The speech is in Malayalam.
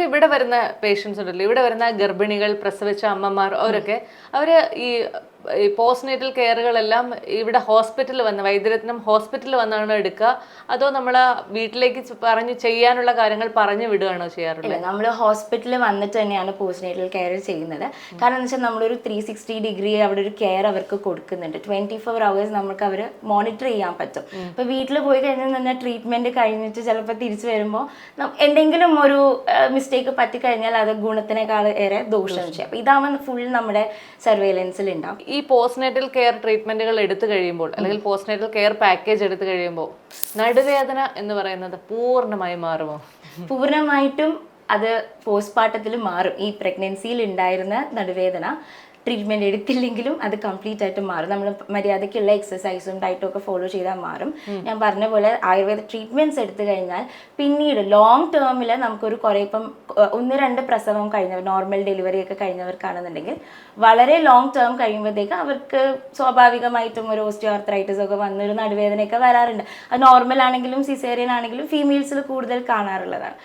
ഇവിടെ വരുന്ന പേഷ്യൻസ് ഉണ്ടല്ലോ, ഇവിടെ വരുന്ന ഗർഭിണികൾ, പ്രസവിച്ച അമ്മമാർ, അവരൊക്കെ അവര് ഈ പോസ്റ്റ്നേറ്റൽ കെയറുകളെല്ലാം ഇവിടെ ഹോസ്പിറ്റലിൽ വന്ന് വൈദ്യരത്നം ഹോസ്പിറ്റലിൽ വന്നാണ് എടുക്കുക, അതോ നമ്മൾ വീട്ടിലേക്ക് പറഞ്ഞു ചെയ്യാനുള്ള കാര്യങ്ങൾ പറഞ്ഞു വിടുകയാണോ ചെയ്യാറുള്ളത്? നമ്മൾ ഹോസ്പിറ്റലിൽ വന്നിട്ട് തന്നെയാണ് പോസ്റ്റ്നേറ്റൽ കെയർ ചെയ്യുന്നത്. കാരണം എന്ന് വെച്ചാൽ നമ്മളൊരു 360 ഡിഗ്രി അവിടെ ഒരു കെയർ അവർക്ക് കൊടുക്കുന്നുണ്ട്. 24 hours നമുക്ക് അവർ മോണിറ്റർ ചെയ്യാൻ പറ്റും. ഇപ്പോൾ വീട്ടിൽ പോയി കഴിഞ്ഞാൽ തന്നെ ട്രീറ്റ്മെന്റ് കഴിഞ്ഞിട്ട് ചിലപ്പോൾ തിരിച്ചു വരുമ്പോൾ എന്തെങ്കിലും ഒരു മിസ്റ്റേക്ക് പറ്റിക്കഴിഞ്ഞാൽ അത് ഗുണത്തിനേക്കാൾ ഏറെ ദോഷം ചെയ്യും. അപ്പോൾ ഇതാവുമ്പോൾ ഫുൾ നമ്മുടെ സർവൈലൻസിൽ ഉണ്ടാവും. ഈ പോസ്റ്റ്നേറ്റൽ കെയർ ട്രീറ്റ്മെന്റുകൾ എടുത്തു കഴിയുമ്പോൾ, അല്ലെങ്കിൽ പോസ്റ്റ്നേറ്റൽ കെയർ പാക്കേജ് എടുത്തു കഴിയുമ്പോൾ നടുവേദന എന്ന് പറയുന്നത് പൂർണ്ണമായി മാറുമോ? പൂർണ്ണമായിട്ടും അത് പോസ്റ്റ്മോർട്ടത്തിൽ മാറും. ഈ പ്രഗ്നൻസിയിൽ ഉണ്ടായിരുന്ന നടുവേദന ട്രീറ്റ്മെൻറ്റ് എടുത്തില്ലെങ്കിലും അത് കംപ്ലീറ്റ് ആയിട്ട് മാറും. നമ്മൾ മര്യാദയ്ക്കുള്ള എക്സസൈസും ഡയറ്റും ഒക്കെ ഫോളോ ചെയ്താൽ മാറും. ഞാൻ പറഞ്ഞ പോലെ ആയുർവേദ ട്രീറ്റ്മെൻറ്റ്സ് എടുത്തു കഴിഞ്ഞാൽ പിന്നീട് ലോങ് ടേമിൽ നമുക്കൊരു കുറേ ഇപ്പം 1-2 പ്രസവം കഴിഞ്ഞവർ, നോർമൽ ഡെലിവറി ഒക്കെ കഴിഞ്ഞവർക്കാണെന്നുണ്ടെങ്കിൽ വളരെ ലോങ് ടേം കഴിയുമ്പോഴത്തേക്ക് അവർക്ക് സ്വാഭാവികമായിട്ടും ഒരു ഓസ്റ്റിയോആർത്രൈറ്റിസ് ഒക്കെ വന്നൊരു നടുവേദനയൊക്കെ വരാറുണ്ട്. അത് നോർമൽ ആണെങ്കിലും സിസേറിയൻ ആണെങ്കിലും ഫീമെയിൽസിൽ കൂടുതൽ കാണാറുള്ളതാണ്.